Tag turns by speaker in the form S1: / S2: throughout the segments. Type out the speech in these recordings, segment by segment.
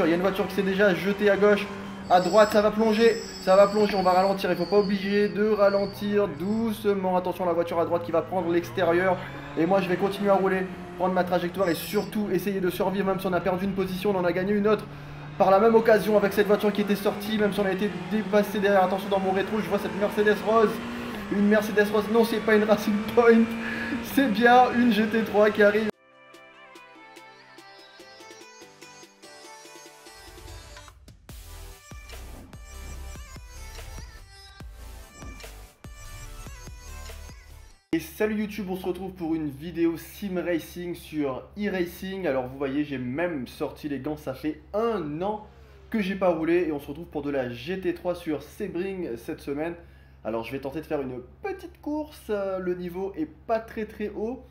S1: Il y a une voiture qui s'est déjà jetée à gauche, à droite, ça va plonger, on va ralentir, il faut pas obliger de ralentir doucement. Attention à la voiture à droite qui va prendre l'extérieur. Et moi je vais continuer à rouler, prendre ma trajectoire et surtout essayer de survivre. Même si on a perdu une position, on en a gagné une autre par la même occasion avec cette voiture qui était sortie. Même si on a été dépassé derrière, attention dans mon rétro, je vois cette Mercedes rose. Une Mercedes rose, non c'est pas une Racing Point, c'est bien une GT3 qui arrive. Et salut YouTube, on se retrouve pour une vidéo sim racing sur e-racing. Alors vous voyez, j'ai même sorti les gants, ça fait 1 an que j'ai pas roulé et on se retrouve pour de la GT3 sur Sebring cette semaine. Alors je vais tenter de faire une petite course, le niveau est pas très haut.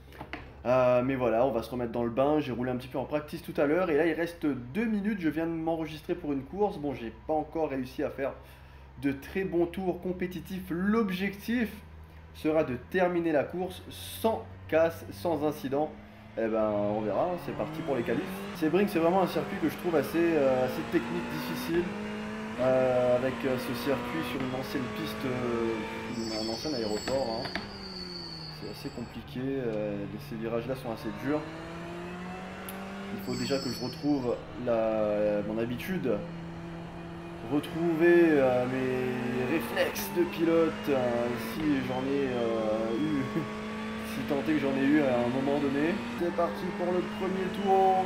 S1: Mais voilà, on va se remettre dans le bain, j'ai roulé un petit peu en practice tout à l'heure et là il reste 2 minutes, je viens de m'enregistrer pour une course. Bon, j'ai pas encore réussi à faire de très bons tours compétitifs, l'objectif sera de terminer la course sans casse, sans incident. Et ben on verra, c'est parti pour les qualifs. Sebring c'est vraiment un circuit que je trouve assez technique, difficile. Avec ce circuit sur une ancienne piste, un ancien aéroport. Hein. C'est assez compliqué, ces virages là sont assez durs. Il faut déjà que je retrouve mon habitude. Retrouver mes réflexes de pilote, si j'en ai eu, si tant est que j'en ai eu à un moment donné. C'est parti pour le premier tour,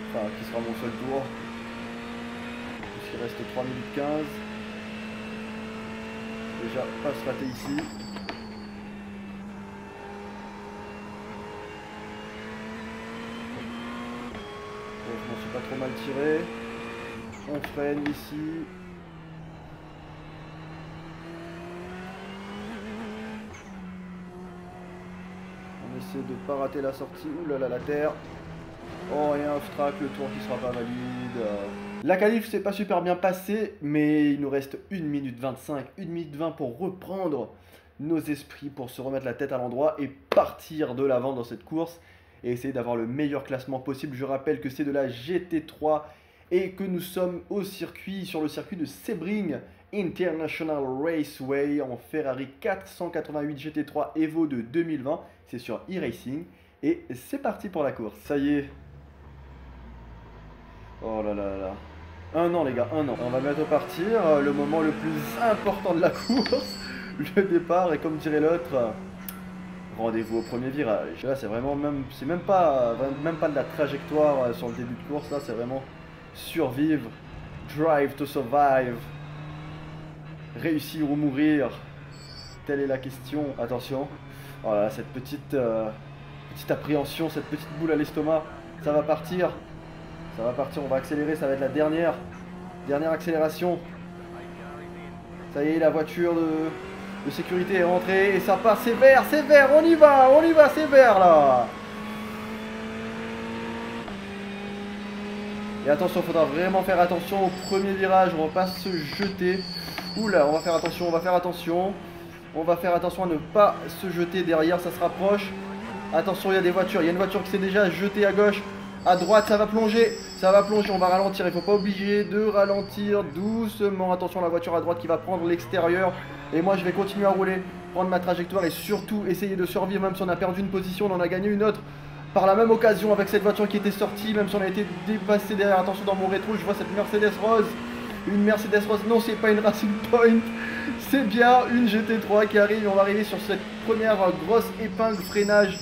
S1: enfin qui sera mon seul tour, puisqu'il reste 3 minutes 15. Déjà pas se rater ici. Bon, je m'en suis pas trop mal tiré. On freine ici. On essaie de pas rater la sortie. Ouh là là, la terre. Oh, et un obstacle, le tour qui sera pas valide. La qualif s'est pas super bien passée, mais il nous reste 1 minute 25, 1 minute 20 pour reprendre nos esprits, pour se remettre la tête à l'endroit et partir de l'avant dans cette course et essayer d'avoir le meilleur classement possible. Je rappelle que c'est de la GT3 et que nous sommes sur le circuit de Sebring International Raceway en Ferrari 488 GT3 Evo de 2020. C'est sur e-racing et c'est parti pour la course. Ça y est. Oh là là là. 1 an les gars, 1 an. On va bientôt partir, le moment le plus important de la course, le départ, et comme dirait l'autre, rendez-vous au premier virage. Là c'est vraiment même pas de la trajectoire sur le début de course, là c'est vraiment survivre, drive to survive, réussir ou mourir, telle est la question. Attention, voilà, cette petite appréhension, cette petite boule à l'estomac, ça va partir, on va accélérer, ça va être la dernière accélération. Ça y est, la voiture de sécurité est rentrée et ça passe, c'est vert, on y va, c'est vert là. Et attention, il faudra vraiment faire attention au premier virage, on va pas se jeter. Oula, on va faire attention. On va faire attention à ne pas se jeter derrière, ça se rapproche. Attention, il y a des voitures, il y a une voiture qui s'est déjà jetée à gauche. À droite, ça va plonger, on va ralentir, il faut pas obliger de ralentir doucement. Attention à la voiture à droite qui va prendre l'extérieur. Et moi je vais continuer à rouler, prendre ma trajectoire et surtout essayer de survivre. Même si on a perdu une position, on en a gagné une autre par la même occasion avec cette voiture qui était sortie. Même si on a été dépassé derrière, attention dans mon rétro, je vois cette Mercedes rose. Une Mercedes rose, non c'est pas une Racing Point, c'est bien une GT3 qui arrive. On va arriver sur cette première grosse épingle freinage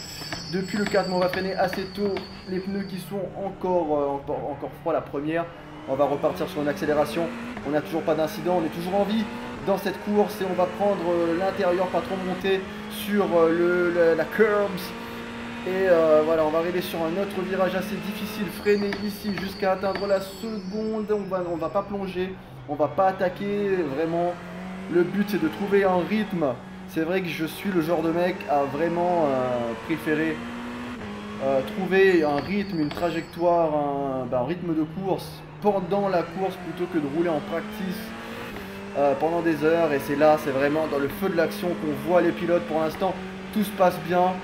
S1: depuis le 4, mais on va freiner assez tôt. Les pneus qui sont encore froids la première. On va repartir sur une accélération. On n'a toujours pas d'incident, on est toujours en vie dans cette course et on va prendre l'intérieur, pas trop monter sur la curbs. Et voilà, on va arriver sur un autre virage assez difficile, freiner ici jusqu'à atteindre la seconde. On va pas plonger, on va pas attaquer, vraiment. Le but c'est de trouver un rythme. C'est vrai que je suis le genre de mec à vraiment préférer trouver un rythme, une trajectoire, un rythme de course pendant la course plutôt que de rouler en practice pendant des heures. Et c'est là, c'est vraiment dans le feu de l'action qu'on voit les pilotes. Pour l'instant, tout se passe bien.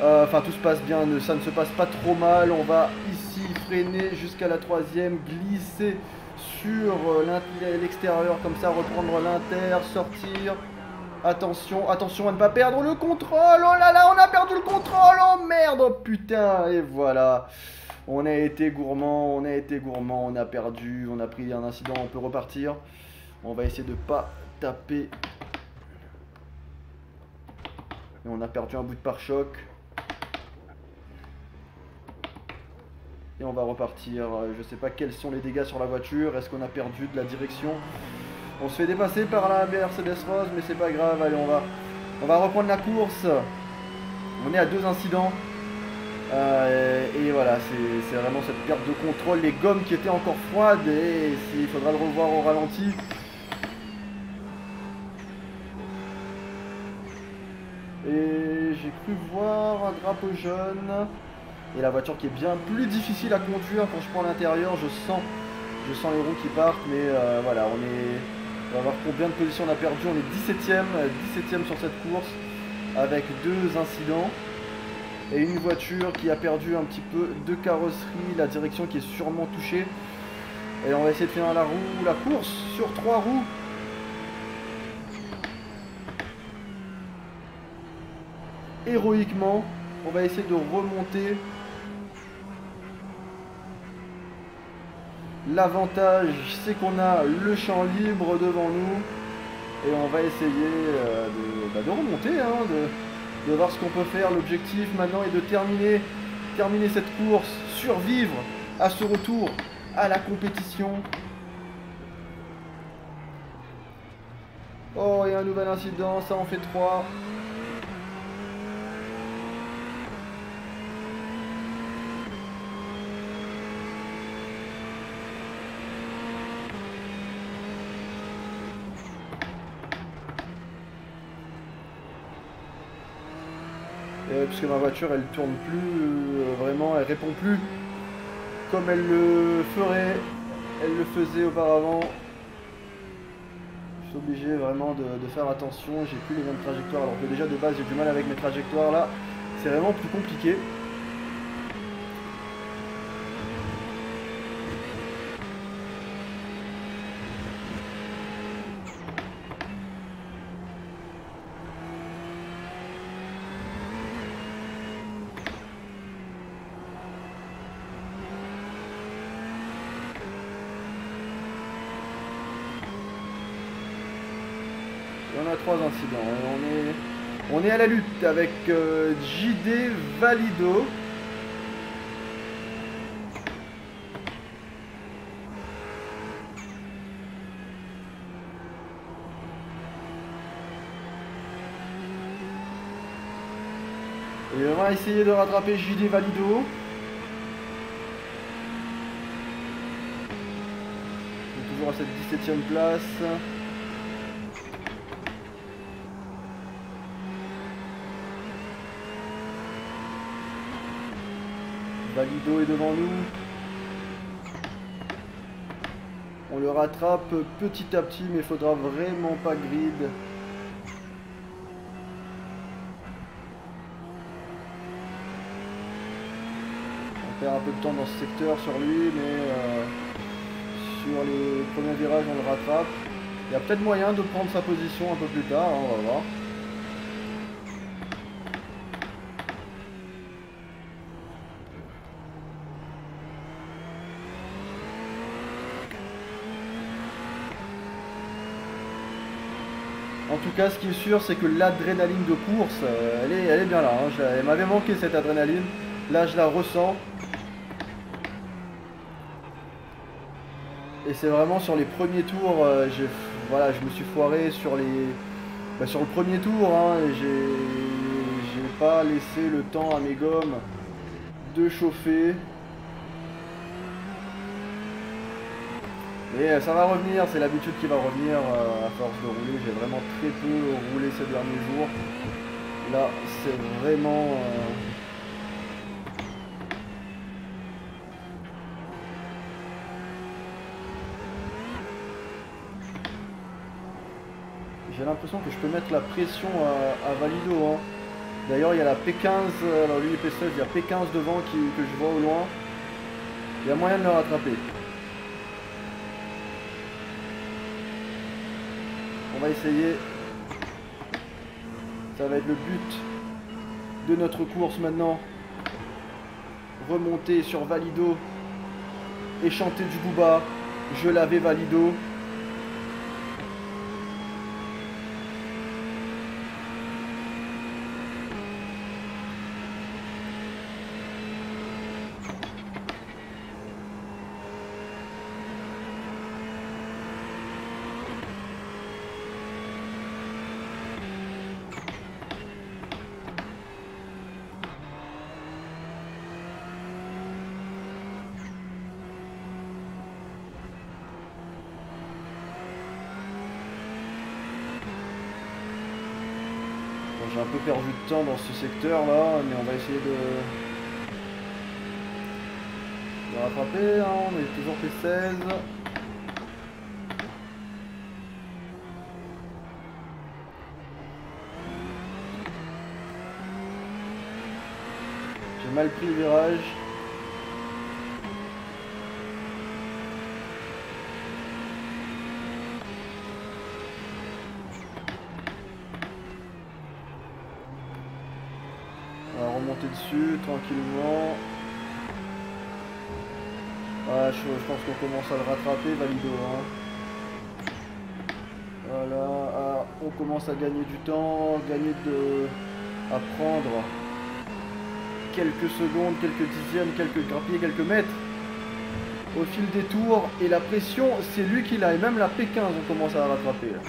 S1: Enfin, tout se passe bien, ça ne se passe pas trop mal. On va ici freiner jusqu'à la troisième, glisser sur l'extérieur comme ça, reprendre l'inter, sortir. Attention, attention à ne pas perdre le contrôle. Oh là là, on a perdu le contrôle. Oh merde, oh putain. Et voilà. On a été gourmand, on a été gourmand, on a perdu, on a pris un incident, on peut repartir. On va essayer de pas taper. Et on a perdu un bout de pare-choc. Et on va repartir. Je sais pas quels sont les dégâts sur la voiture. Est-ce qu'on a perdu de la direction? On se fait dépasser par la Mercedes Rose, mais c'est pas grave. Allez, on va reprendre la course. On est à 2 incidents. Et voilà, c'est vraiment cette perte de contrôle. Les gommes qui étaient encore froides. Et il faudra le revoir au ralenti. Et j'ai cru voir un drapeau jaune. Et la voiture qui est bien plus difficile à conduire quand je prends l'intérieur. Je sens les roues qui partent. Mais voilà, on va voir combien de positions on a perdu. On est 17ème sur cette course. Avec 2 incidents. Et une voiture qui a perdu un petit peu de carrosserie. La direction qui est sûrement touchée. Et on va essayer de finir la course sur 3 roues. Héroïquement, on va essayer de remonter. L'avantage, c'est qu'on a le champ libre devant nous. Et on va essayer de remonter, hein, de voir ce qu'on peut faire. L'objectif maintenant est de terminer cette course, survivre à ce retour à la compétition. Oh, et un nouvel incident, ça en fait 3. Puisque ma voiture elle tourne plus vraiment, elle répond plus comme elle le faisait auparavant. Je suis obligé vraiment de faire attention, j'ai plus les mêmes trajectoires alors que déjà de base j'ai du mal avec mes trajectoires. Là c'est vraiment plus compliqué. On a 3 incidents. On est à la lutte avec JD Valido. Et on va essayer de rattraper JD Valido. On est toujours à cette 17ème place. Valido est devant nous. On le rattrape petit à petit, mais il faudra vraiment pas grid. On perd un peu de temps dans ce secteur sur lui, mais sur les premiers virages on le rattrape. Il y a peut-être moyen de prendre sa position un peu plus tard, hein, on va voir. En tout cas, ce qui est sûr, c'est que l'adrénaline de course, elle est bien là. Hein. Elle m'avait manqué cette adrénaline. Là, je la ressens. Et c'est vraiment sur les premiers tours, voilà, je me suis foiré sur sur le premier tour. Hein, j'ai pas laissé le temps à mes gommes de chauffer. Et ça va revenir, c'est l'habitude qui va revenir à force de rouler. J'ai vraiment très peu roulé ces derniers jours. Là, c'est vraiment... J'ai l'impression que je peux mettre la pression à Valido. Hein. D'ailleurs, il y a la P15, alors lui P16, il y a P15 devant que je vois au loin. Il y a moyen de le rattraper. On va essayer. Ça va être le but de notre course maintenant. Remonter sur Valido et chanter du Booba. Je l'avais Valido. J'ai un peu perdu de temps dans ce secteur là, mais on va essayer de rattraper, hein. On est toujours fait 16. J'ai mal pris le virage. Remonter dessus tranquillement. Ah, je pense qu'on commence à le rattraper, Valido. Hein. Voilà, ah, on commence à gagner du temps, à prendre quelques secondes, quelques dixièmes, quelques grappillés, quelques mètres au fil des tours. Et la pression, c'est lui qui l'a. Et même la P15, on commence à la rattraper. Là.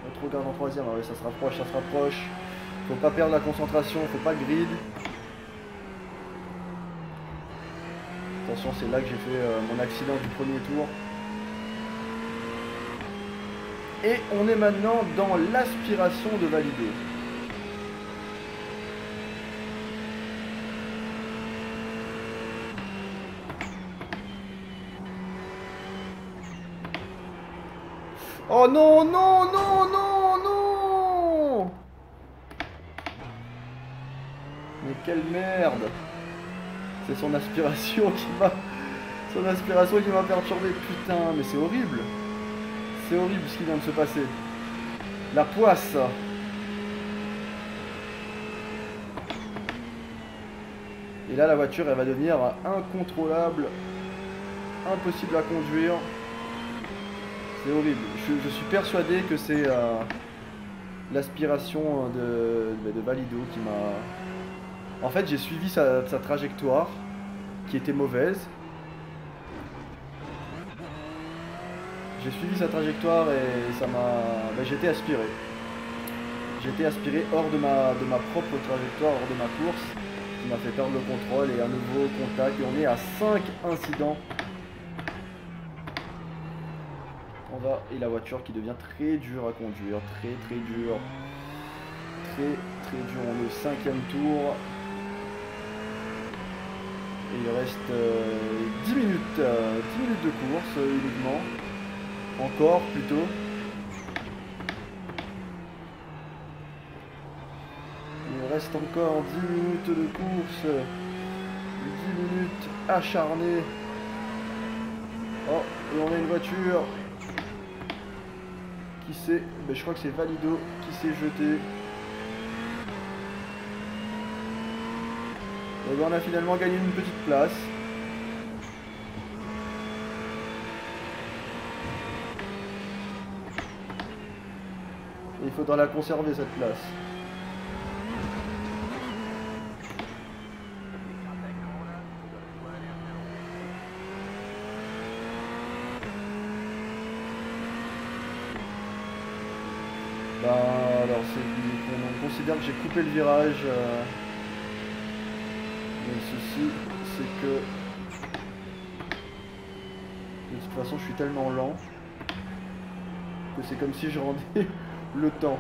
S1: On regarde en troisième, ah ouais, ça se rapproche, ça se rapproche. Faut pas perdre la concentration, faut pas grid. Attention, c'est là que j'ai fait mon accident du premier tour. Et on est maintenant dans l'aspiration de Valido. Oh non, non, non, non, non! Mais quelle merde! C'est son aspiration qui m'a... Son aspiration qui m'a perturbé. Putain, mais c'est horrible! C'est horrible ce qui vient de se passer. La poisse! Et là, la voiture, elle va devenir incontrôlable. Impossible à conduire. C'est horrible. Je suis persuadé que c'est l'aspiration de Valido qui m'a... En fait, j'ai suivi sa trajectoire qui était mauvaise. J'ai suivi sa trajectoire et ça m'a... Ben, j'ai été aspiré. J'ai été aspiré hors de ma propre trajectoire, hors de ma course, qui m'a fait perdre le contrôle et un nouveau contact. Et on est à 5 incidents. Et la voiture qui devient très dure à conduire, très dur, très dur. On est au 5e tour et il reste 10 minutes de course uniquement, encore plutôt. Il reste encore 10 minutes de course, 10 minutes acharnées. Oh, et on a une voiture. Qui s'est... Ben, je crois que c'est Valido qui s'est jeté. Et ben, on a finalement gagné une petite place. Et il faudra la conserver cette place. Alors on considère que j'ai coupé le virage. Mais le souci, c'est que de toute façon, je suis tellement lent que c'est comme si je rendais le temps.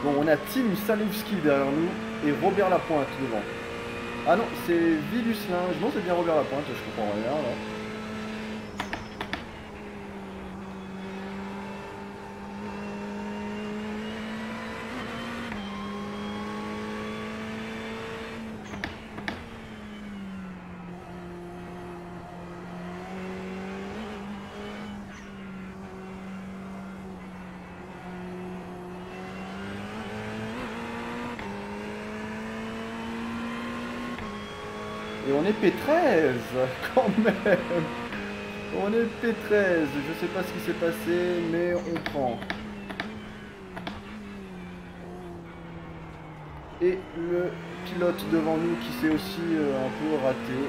S1: Bon, on a Tim Salewski derrière nous et Robert Lapointe devant. Ah non, c'est Vilus Linge. Non, c'est bien Robert Lapointe, je comprends rien là. Et on est P13 quand même. On est P13. Je sais pas ce qui s'est passé, mais on prend. Et le pilote devant nous qui s'est aussi un peu raté.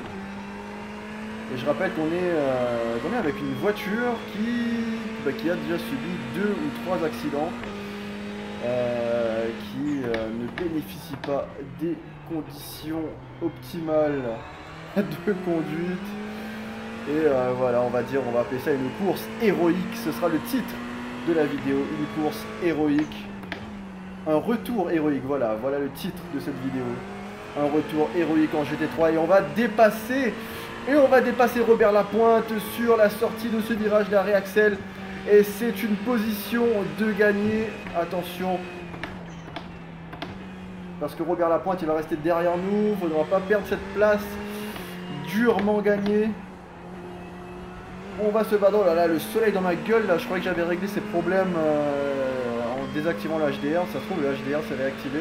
S1: Et je rappelle qu'on est avec une voiture qui a déjà subi 2 ou 3 accidents, qui ne bénéficie pas des conditions optimales de conduite. Et voilà, on va appeler ça une course héroïque. Ce sera le titre de la vidéo, une course héroïque. Un retour héroïque, voilà le titre de cette vidéo. Un retour héroïque en GT3 et on va dépasser Robert Lapointe sur la sortie de ce virage d'arrêt Axel. Et c'est une position de gagner. Attention. Parce que Robert Lapointe, il va rester derrière nous. Il ne faudra pas perdre cette place. Durement gagnée. On va se battre. Oh là là, le soleil dans ma gueule. Là, je croyais que j'avais réglé ces problèmes en désactivant le HDR. Ça se trouve, le HDR s'est réactivé.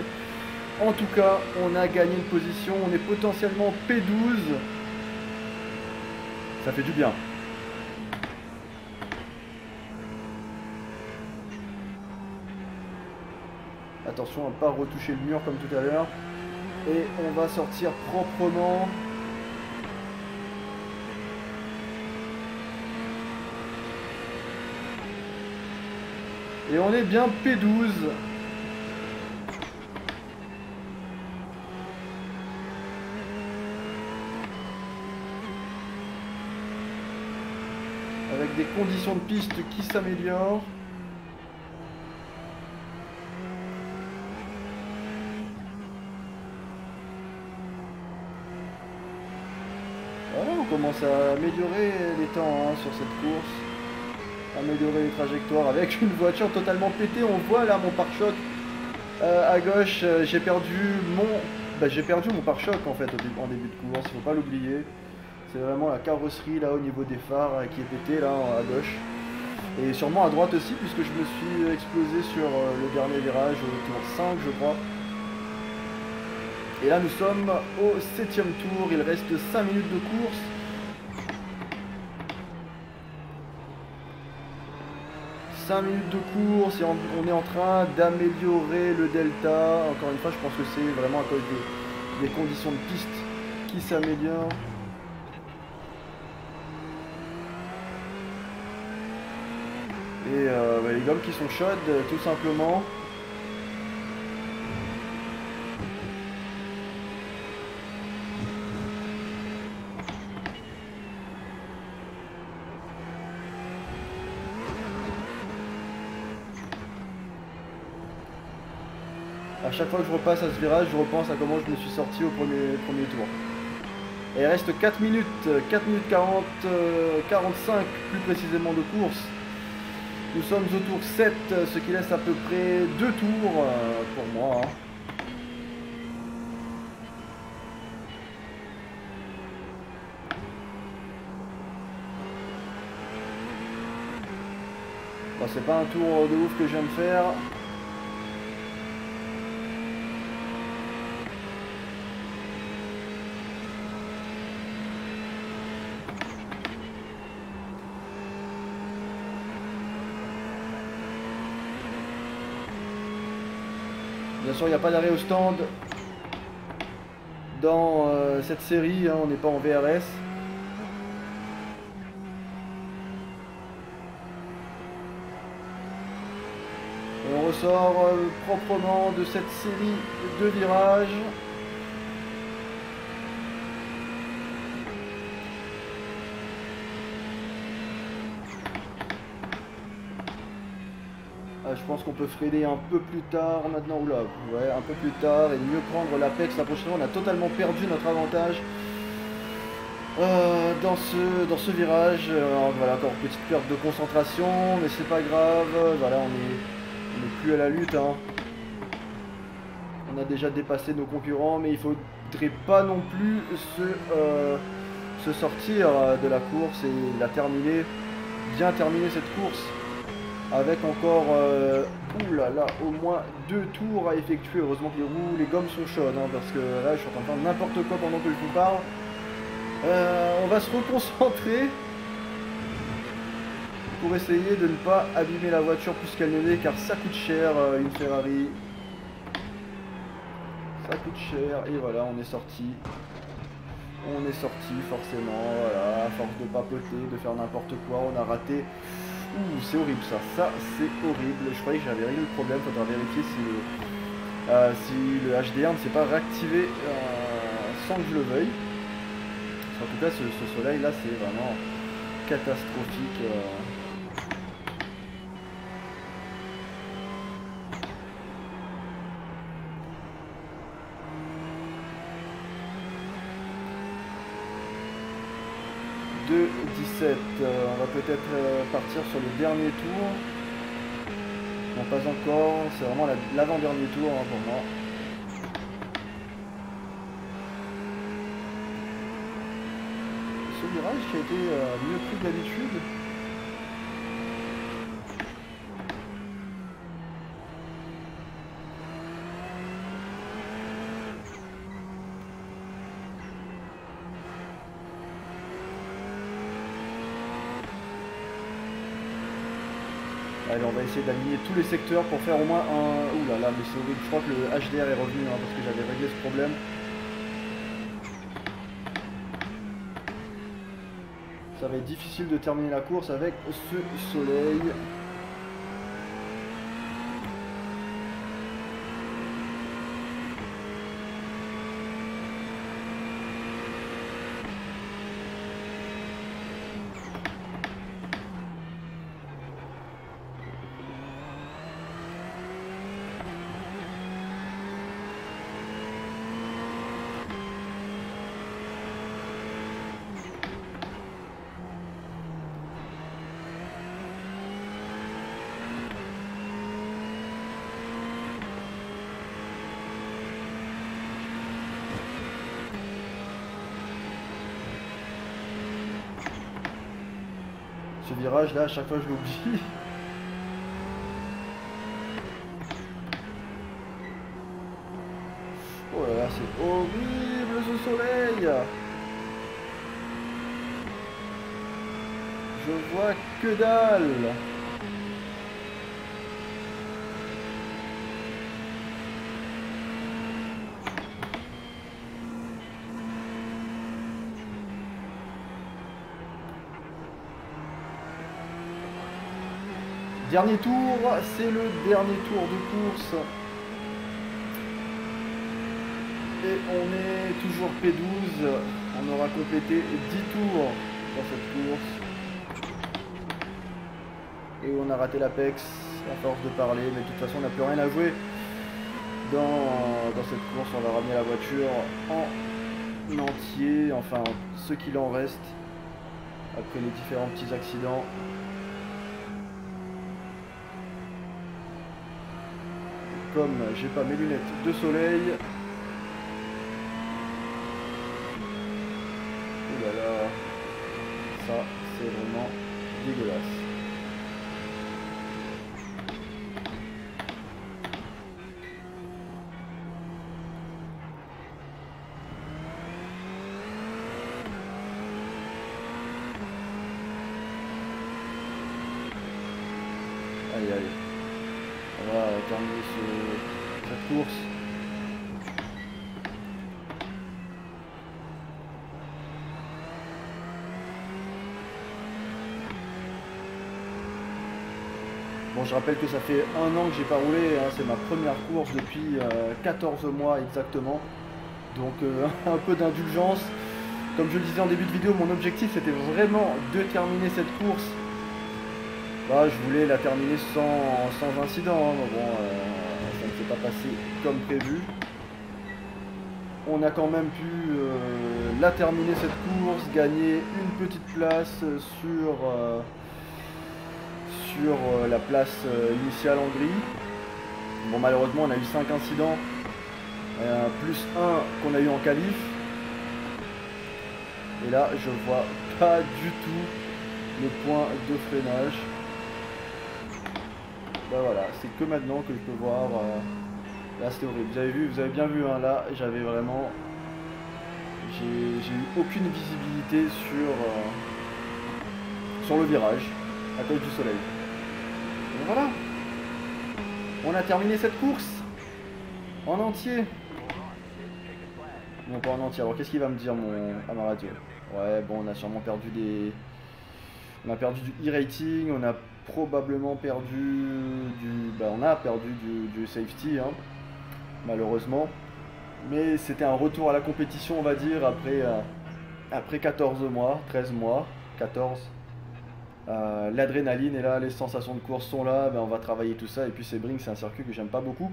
S1: En tout cas, on a gagné une position. On est potentiellement P12. Ça fait du bien. Attention à ne pas retoucher le mur comme tout à l'heure. Et on va sortir proprement. Et on est bien P12. Avec des conditions de piste qui s'améliorent. Voilà, on commence à améliorer les temps sur cette course. Améliorer les trajectoires avec une voiture totalement pétée. On voit là mon pare-choc à gauche. J'ai perdu mon pare-choc en fait en début de course, il faut pas l'oublier. C'est vraiment la carrosserie là au niveau des phares qui est pétée là à gauche. Et sûrement à droite aussi puisque je me suis explosé sur le dernier virage au tour 5 je crois. Et là nous sommes au 7e tour, il reste 5 minutes de course. Minutes de course et on est en train d'améliorer le delta. Encore une fois, je pense que c'est vraiment à cause des conditions de piste qui s'améliorent. Et les gommes qui sont chaudes, tout simplement. À chaque fois que je repasse à ce virage, je repense à comment je me suis sorti au premier tour. Et il reste 4 minutes 40, 45 plus précisément de course. Nous sommes au tour 7, ce qui laisse à peu près 2 tours pour moi. Bon, c'est pas un tour de ouf que je viens de faire. Bien sûr, il n'y a pas d'arrêt au stand dans cette série, on n'est pas en VRS. Et on ressort proprement de cette série de virages. Je pense qu'on peut freiner un peu plus tard maintenant, oula, ouais, un peu plus tard et mieux prendre l'apex. La prochaine fois, on a totalement perdu notre avantage dans ce virage. Voilà, encore une petite perte de concentration, mais c'est pas grave. Voilà, on est plus à la lutte. On a déjà dépassé nos concurrents, mais il faudrait pas non plus se sortir de la course et la terminer, bien terminer cette course. Avec encore, oulala, au moins 2 tours à effectuer. Heureusement que les gommes sont chaudes, parce que là je suis en train de faire n'importe quoi pendant que je vous parle. On va se reconcentrer pour essayer de ne pas abîmer la voiture plus qu'elle ne l'est, car ça coûte cher une Ferrari. Ça coûte cher et voilà, on est sorti. On est sorti forcément, voilà, à force de papoter, de faire n'importe quoi, on a raté. Ouh, c'est horrible ça, c'est horrible. Je croyais que j'avais réglé le problème, faudra vérifier si le HDR ne s'est pas réactivé sans que je le veuille. En tout cas, ce soleil là, c'est vraiment catastrophique. De 17, on va peut-être partir sur le dernier tour. Non, pas encore, c'est vraiment l'avant-dernier tour hein, pour moi. Ce virage qui a été mieux pris que d'habitude. Allez, on va essayer d'aligner tous les secteurs pour faire au moins un... Ouh là là, mais c'est horrible. Je crois que le HDR est revenu hein, parce que j'avais réglé ce problème. Ça va être difficile de terminer la course avec ce soleil. Ce virage là, à chaque fois je l'oublie. Oh là là, c'est horrible ce soleil. Je vois que dalle. Dernier tour, c'est le dernier tour de course. Et on est toujours P12. On aura complété 10 tours dans cette course. Et on a raté l'Apex à force de parler. Mais de toute façon, on n'a plus rien à jouer dans cette course. On va ramener la voiture en entier. Enfin, ce qu'il en reste. Après les différents petits accidents. Comme j'ai pas mes lunettes de soleil. Oh là là, ça c'est vraiment dégueulasse. Allez, allez. On va terminer cette course. Bon, je rappelle que ça fait 1 an que j'ai pas roulé, hein, c'est ma première course depuis 14 mois exactement. Donc un peu d'indulgence. Comme je le disais en début de vidéo, mon objectif c'était vraiment de terminer cette course. Bah, je voulais la terminer sans incident, hein, mais bon, ça ne s'est pas passé comme prévu. On a quand même pu la terminer cette course, gagner une petite place sur la place initiale en gris. Bon, malheureusement on a eu 5 incidents, plus 1 qu'on a eu en qualif. Et là je vois pas du tout le point de freinage. Bah voilà, c'est que maintenant que je peux voir. Là c'était horrible, vous avez bien vu hein, là j'avais vraiment j'ai eu aucune visibilité sur le virage à cause du soleil. Donc voilà, on a terminé cette course en entier. Non, pas en entier. Alors qu'est-ce qu'il va me dire à ma radio? Ouais, bon, on a sûrement perdu des... On a perdu du e-rating, on a probablement perdu du... Bah, on a perdu du safety, hein, malheureusement. Mais c'était un retour à la compétition, on va dire, après 14 mois, 13 mois, 14. L'adrénaline est là, les sensations de course sont là, ben on va travailler tout ça. Et puis Sebring, c'est un circuit que j'aime pas beaucoup.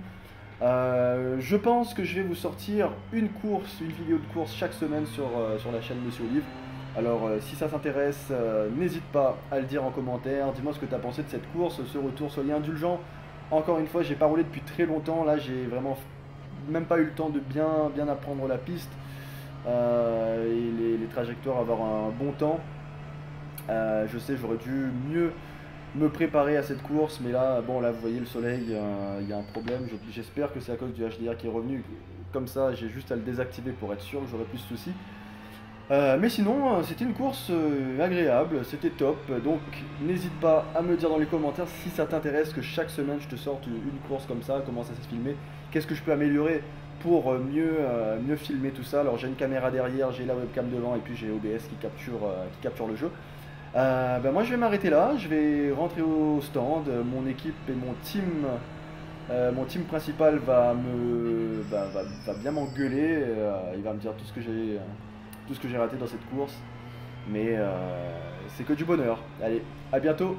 S1: Je pense que je vais vous sortir une vidéo de course chaque semaine sur la chaîne Monsieur Olive. Alors si ça t'intéresse, n'hésite pas à le dire en commentaire. Dis-moi ce que tu as pensé de cette course, ce retour, soyez indulgent. Encore une fois, j'ai pas roulé depuis très longtemps. Là, j'ai vraiment même pas eu le temps de bien apprendre la piste et les trajectoires, avoir un bon temps. Je sais, j'aurais dû mieux me préparer à cette course, mais là, bon, là, vous voyez le soleil, il y a un problème. J'espère que c'est à cause du HDR qui est revenu. Comme ça, j'ai juste à le désactiver pour être sûr que j'aurai plus de soucis. Mais sinon, c'était une course agréable, c'était top. Donc, n'hésite pas à me dire dans les commentaires si ça t'intéresse que chaque semaine je te sorte une course comme ça, comment ça s'est filmé, qu'est-ce que je peux améliorer pour mieux filmer tout ça. Alors, j'ai une caméra derrière, j'ai la webcam devant et puis j'ai OBS qui capture le jeu. Moi je vais m'arrêter là, je vais rentrer au stand, mon équipe et mon team principal va bien m'engueuler, il va me dire tout ce que j'ai raté dans cette course, mais c'est que du bonheur. Allez, à bientôt.